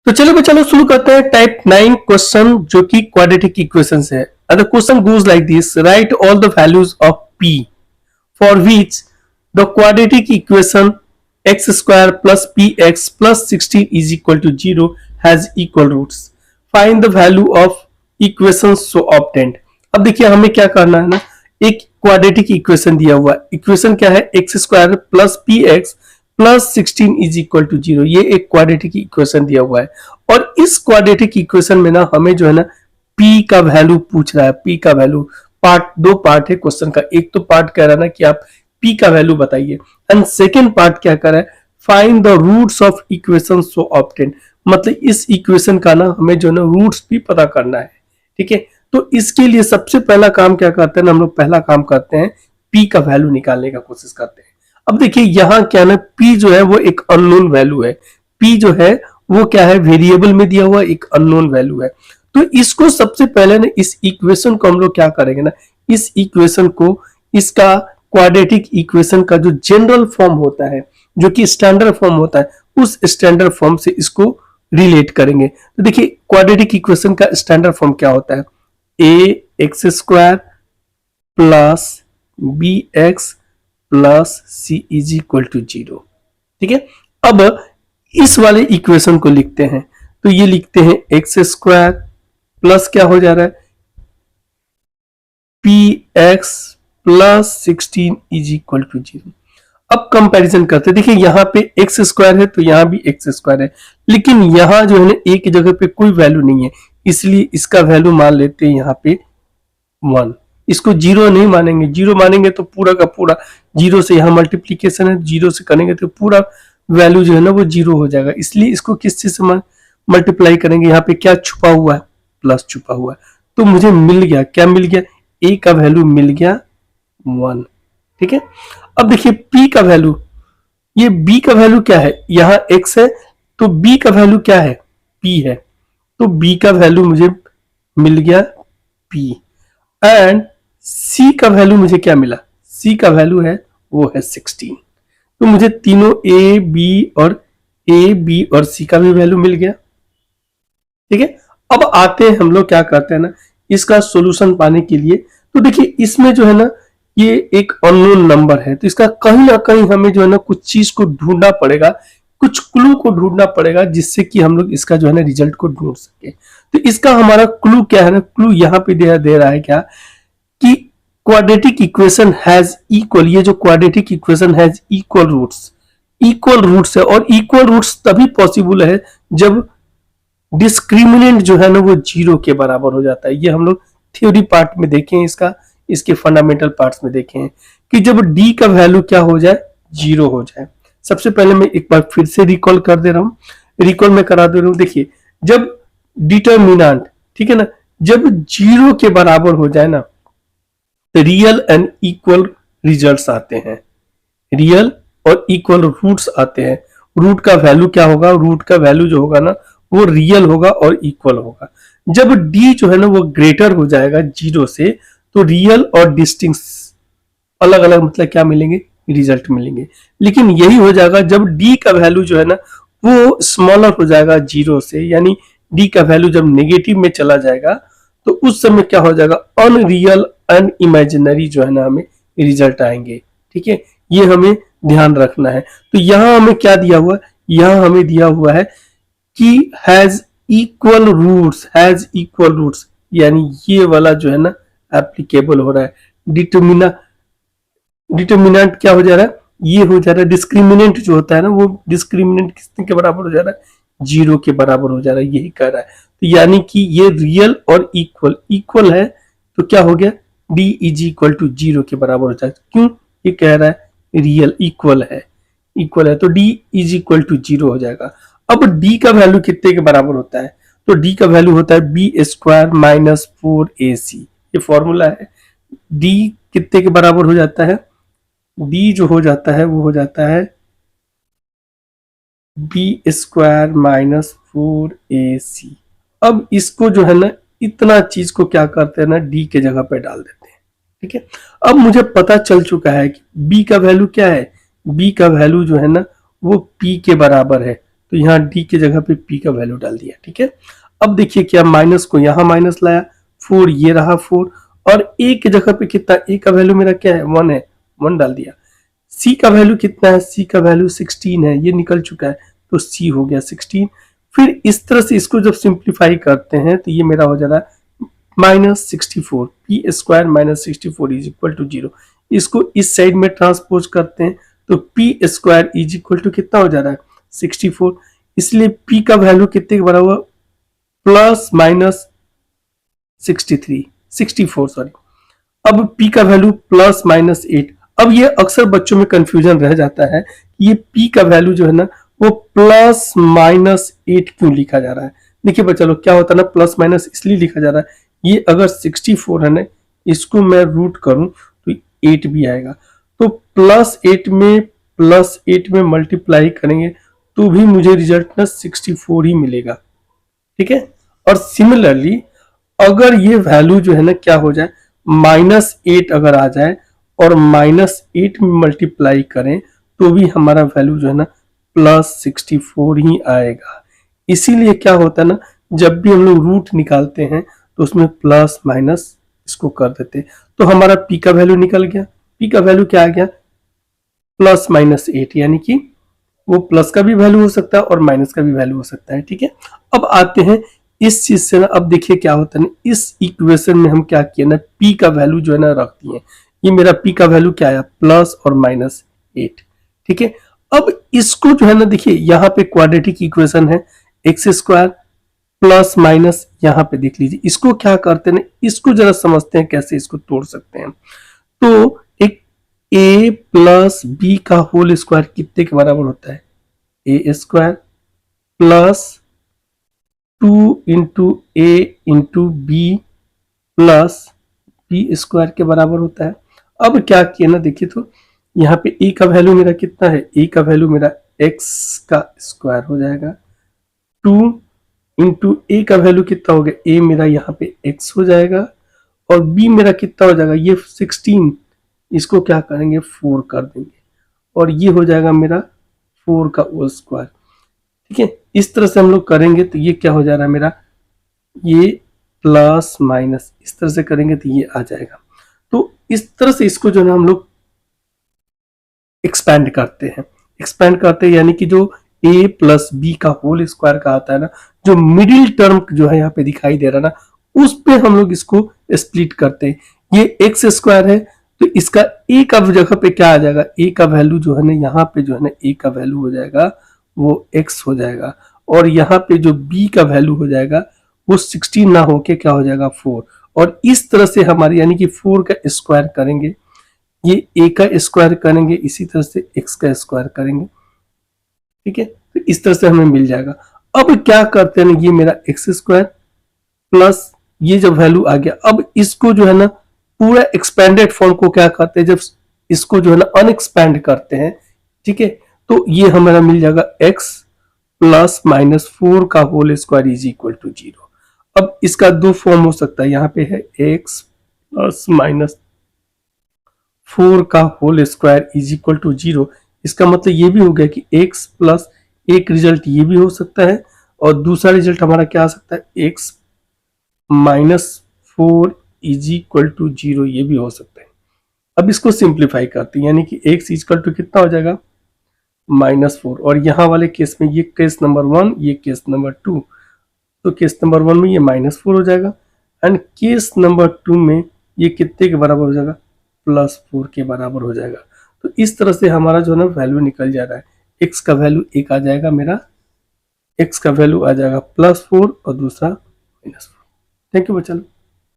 तो चलो बच्चा लोग शुरू करते हैं टाइप 9 क्वेश्चन जो कि क्वाड्रेटिक इक्वेशंस है। The question goes like this, write all the values of p for which the quadratic equation x square plus px plus 16 is equal to 0 has equal roots, find the value of equation so obtained. अब देखिए हमें क्या करना है ना, एक quadratic equation दिया हुआ है। इक्वेशन क्या है, x square plus p x plus 16 is equal to 0। ये एक क्वाड्रेटिक इक्वेशन दिया हुआ है और इस क्वाड्रेटिक इक्वेशन में ना हमें जो है ना p का वैल्यू पूछ रहा है। p का वैल्यू दो पार्ट है क्वेश्चन का। एक तो पार्ट कह रहा है ना कि आप p का वैल्यू बताइए, एंड सेकेंड पार्ट क्या कर रहा है, find the roots of equation so obtain. मतलब इस इक्वेशन का ना हमें जो है ना रूट्स भी पता करना है। ठीक है, तो इसके लिए सबसे पहला काम क्या करते हैं ना, हम लोग पहला काम करते हैं p का वैल्यू निकालने का कोशिश करते हैं। अब देखिए यहाँ क्या ना, p जो है वो एक अननोन वैल्यू है। p जो है वो क्या है, वेरिएबल में दिया हुआ एक अननोन वैल्यू है। तो इसको सबसे पहले ना इस इक्वेशन को हम लोग क्या करेंगे ना, इस इक्वेशन को इसका क्वाड्रेटिक इक्वेशन का जो जनरल फॉर्म होता है, जो कि स्टैंडर्ड फॉर्म होता है, उस स्टैंडर्ड फॉर्म से इसको रिलेट करेंगे। तो देखिए क्वाड्रेटिक इक्वेशन का स्टैंडर्ड फॉर्म क्या होता है, a x square plus b x plus c is equal to 0। ठीक है, अब इस वाले इक्वेशन को लिखते हैं तो ये लिखते हैं एक्स स्क्वायर प्लस क्या हो जा रहा है, p x plus 16 is equal to 0। अब कंपैरिजन करते हैं, देखिए यहाँ पे एक्स स्क्वायर है तो यहाँ भी एक्स स्क्वायर है, लेकिन यहाँ जो है ना एक जगह पे कोई वैल्यू नहीं है, इसलिए इसका वैल्यू मान लेते हैं यहाँ पे 1। इसको 0 नहीं मानेंगे, 0 मानेंगे तो पूरा का पूरा 0 से, यहाँ मल्टीप्लीकेशन है 0 से करेंगे तो पूरा वैल्यू जो है ना वो 0 हो जाएगा। इसलिए इसको किस चीज से मल्टीप्लाई करेंगे, यहाँ पे क्या छुपा हुआ है, प्लस छुपा हुआ है। तो मुझे मिल गया, क्या मिल गया, a का वैल्यू मिल गया 1। ठीक है, अब देखिए p का वैल्यू, ये b का वैल्यू क्या है, यहाँ x है तो b का वैल्यू क्या है, p है। तो b का वैल्यू मुझे मिल गया p, एंड c का वैल्यू मुझे क्या मिला, c का वैल्यू है वो है 16। तो मुझे तीनों a b और c का भी वैल्यू मिल गया। ठीक है, अब आते हैं हम लोग क्या करते हैं ना इसका सॉल्यूशन पाने के लिए। तो देखिए इसमें जो है ना ये एक अननोन नंबर है, तो इसका कहीं ना कहीं हमें जो है ना कुछ चीज को ढूंढना पड़ेगा, कुछ क्लू को ढूंढना पड़ेगा जिससे कि हम लोग इसका जो है ना रिजल्ट को ढूंढ सके। तो इसका हमारा क्लू क्या है ना, क्लू यहाँ पे दे रहा है क्या कि क्वाड्रेटिक इक्वेशन हैज इक्वल, ये जो quadratic equation has equal roots, equal roots है। और इक्वल रूट्स तभी पॉसिबल है जब डिस्क्रिमिनेंट जो है ना वो 0 के बराबर हो जाता है। ये हम लोग थ्योरी पार्ट में देखे हैं, इसके फंडामेंटल पार्ट्स में देखे हैं कि जब d का वैल्यू क्या हो जाए, 0 हो जाए। सबसे पहले मैं एक बार फिर से रिकॉल कर दे रहा हूं, रिकॉल में करा दे रहा हूं। देखिए जब डिटर्मिनेंट, ठीक है ना, जब 0 के बराबर हो जाए ना, रियल एंड इक्वल रिजल्ट्स आते हैं, रियल और इक्वल रूट्स आते हैं। रूट का वैल्यू क्या होगा, रूट का वैल्यू जो होगा ना वो रियल होगा और इक्वल होगा। जब d जो है ना वो ग्रेटर हो जाएगा 0 से, तो रियल और डिस्टिंक्ट अलग अलग मतलब क्या मिलेंगे, रिजल्ट मिलेंगे। लेकिन यही हो जाएगा जब d का वैल्यू जो है ना वो स्मॉलर हो जाएगा 0 से, यानी d का वैल्यू जब नेगेटिव में चला जाएगा तो उस समय क्या हो जाएगा, अनरियल एंड इमेजिनरी जो है ना हमें रिजल्ट आएंगे। ठीक है, ये हमें ध्यान रखना है। तो यहां हमें क्या दिया हुआ है, यहां हमें दिया हुआ है कि has equal roots, has equal roots, यानी ये वाला जो है ना एप्लीकेबल हो रहा है। डिटर्मिनेंट क्या हो जा रहा है, ये हो जा रहा है डिस्क्रिमिनेंट जो होता है ना, वो डिस्क्रिमिनेंट किसके बराबर हो जा रहा है, 0 के बराबर हो जा रहा है, यही कह रहा है। तो यानी कि ये रियल और इक्वल है, तो क्या हो गया, d इज इक्वल टू 0 के बराबर हो जाएगा। क्यों, ये कह रहा है रियल इक्वल है, तो d इज इक्वल टू 0 हो जाएगा। अब d का वैल्यू कितने के बराबर होता है, तो d का वैल्यू होता है बी स्क्वायर माइनस 4ac। ये फॉर्मूला है। d कितने के बराबर हो जाता है, d जो हो जाता है वो हो जाता है बी स्क्वायर माइनस 4ac। अब इसको जो है ना इतना चीज को क्या करते हैं ना, d के जगह पे डाल देते हैं। ठीक है, अब मुझे पता चल चुका है कि b का वैल्यू क्या है, b का वैल्यू जो है ना वो p के बराबर है। तो यहाँ डी की जगह पे पी का वैल्यू डाल दिया। ठीक है, अब देखिए क्या, माइनस को यहाँ माइनस लाया, 4 ये रहा 4, और ए की जगह पे कितना, ए का वैल्यू मेरा क्या है 1 है, 1 डाल दिया। सी का वैल्यू कितना है, सी का वैल्यू 16 है, ये निकल चुका है, तो सी हो गया 16। फिर इस तरह से इसको जब सिंप्लीफाई करते हैं तो ये मेरा हो जा रहा है -64, p square -64 is equal to 0। इसको इस साइड में ट्रांसपोज करते हैं तो p square is equal to कितना हो जा रहा है 64, इसलिए पी का वैल्यू कितने के बराबर, प्लस माइनस 64 सॉरी। अब p का वैल्यू प्लस माइनस 8। अब ये अक्सर बच्चों में कंफ्यूजन रह जाता है कि ये p का वैल्यू जो है ना वो प्लस माइनस 8 क्यों लिखा जा रहा है। देखिए बच्चा लोग, क्या होता है ना, प्लस माइनस इसलिए लिखा जा रहा है, ये अगर 64 है ना, इसको मैं रूट करूं तो 8 भी आएगा, तो प्लस 8 में मल्टीप्लाई करेंगे तो भी मुझे रिजल्ट ना 64 ही मिलेगा। ठीक है, और सिमिलरली अगर ये वैल्यू जो है ना क्या हो जाए, -8 अगर आ जाए और -8 में मल्टीप्लाई करें तो भी हमारा वैल्यू जो है ना +64 ही आएगा। इसीलिए क्या होता है ना, जब भी हम लोग रूट निकालते हैं तो उसमें प्लस माइनस इसको कर देते हैं, तो हमारा p का वैल्यू निकल गया। p का वैल्यू क्या आ गया, +-8, यानी कि वो प्लस का भी वैल्यू हो सकता है और माइनस का भी वैल्यू हो सकता है। ठीक है, अब आते हैं इस चीज से ना, अब देखिए क्या होता है ना, इस इक्वेशन में हम क्या किए ना, p का वैल्यू जो है ना रख दिए। ये मेरा p का वैल्यू क्या आया, प्लस और -8। ठीक है, अब इसको जो है ना, देखिए यहाँ पे क्वाड्रेटिक इक्वेशन है, एक्स स्क्वायर प्लस माइनस, यहाँ पे देख लीजिए इसको क्या करते हैं, इसको जरा समझते हैं कैसे इसको तोड़ सकते हैं। तो एक a प्लस बी का होल स्क्वायर कितने के बराबर होता है, a square plus 2 into a into b plus b square के बराबर होता है। अब क्या किया ना, देखिए तो यहाँ पे ए का वैल्यू मेरा कितना है, ए का वैल्यू मेरा एक्स का स्क्वायर हो जाएगा, 2 इंटू ए का वैल्यू कितना हो गया, ए मेरा यहाँ पे एक्स हो जाएगा, और बी मेरा कितना हो जाएगा, ये 16, इसको क्या करेंगे 4 कर देंगे, और ये हो जाएगा मेरा 4 का होल स्क्वायर। ठीक है, इस तरह से हम लोग करेंगे तो ये क्या हो जा रहा है मेरा, ये प्लस माइनस इस तरह से करेंगे तो ये आ जाएगा। तो इस तरह से इसको जो है ना हम लोग एक्सपेंड करते हैं, यानी कि जो a प्लस बी का होल स्क्वायर का आता है ना, जो मिडिल टर्म जो है यहाँ पे दिखाई दे रहा है ना, उस पे हम लोग इसको स्प्लिट करते हैं। ये एक्स स्क्वायर है तो इसका a का जगह पे क्या आ जाएगा, a का वैल्यू जो है ना यहाँ पे जो है ना a का वैल्यू हो जाएगा वो x हो जाएगा, और यहाँ पे जो b का वैल्यू हो जाएगा वो 16 ना होके क्या हो जाएगा 4, और इस तरह से हमारे यानी कि 4 का स्क्वायर करेंगे, ये a का स्क्वायर करेंगे, इसी तरह से x का स्क्वायर करेंगे। ठीक है, तो इस तरह से हमें मिल जाएगा। अब क्या करते हैं ना, ये मेरा एक्स स्क्वायर प्लस ये जब वैल्यू आ गया, अब इसको जो है ना पूरा एक्सपेंडेड फॉर्म को क्या करते हैं, जब इसको जो है ना अनएक्सपेंड करते हैं, ठीक है, तो ये हमारा मिल जाएगा x प्लस -4 का whole square is equal to 0। अब इसका दो फॉर्म हो सकता है, यहाँ पे है x प्लस -4 का whole square is equal to 0। इसका मतलब ये भी हो गया कि x प्लस एक रिजल्ट ये भी हो सकता है, और दूसरा रिजल्ट हमारा क्या आ सकता है, x -4 इज इक्वल टू 0 ये भी हो सकता है। अब इसको सिंप्लीफाई करते हैं, यानी कि x इक्वल टू कितना हो जाएगा -4, और यहाँ वाले केस में ये केस नंबर 1, ये केस नंबर 2, तो केस नंबर 1 में ये -4 हो जाएगा, एंड केस नंबर 2 में ये कितने के बराबर हो जाएगा, +4 के बराबर हो जाएगा। तो इस तरह से हमारा जो है ना वैल्यू निकल जा रहा है, x का वैल्यू एक आ जाएगा मेरा, x का वैल्यू आ जाएगा +4 और दूसरा -4। थैंक यू बच्चा।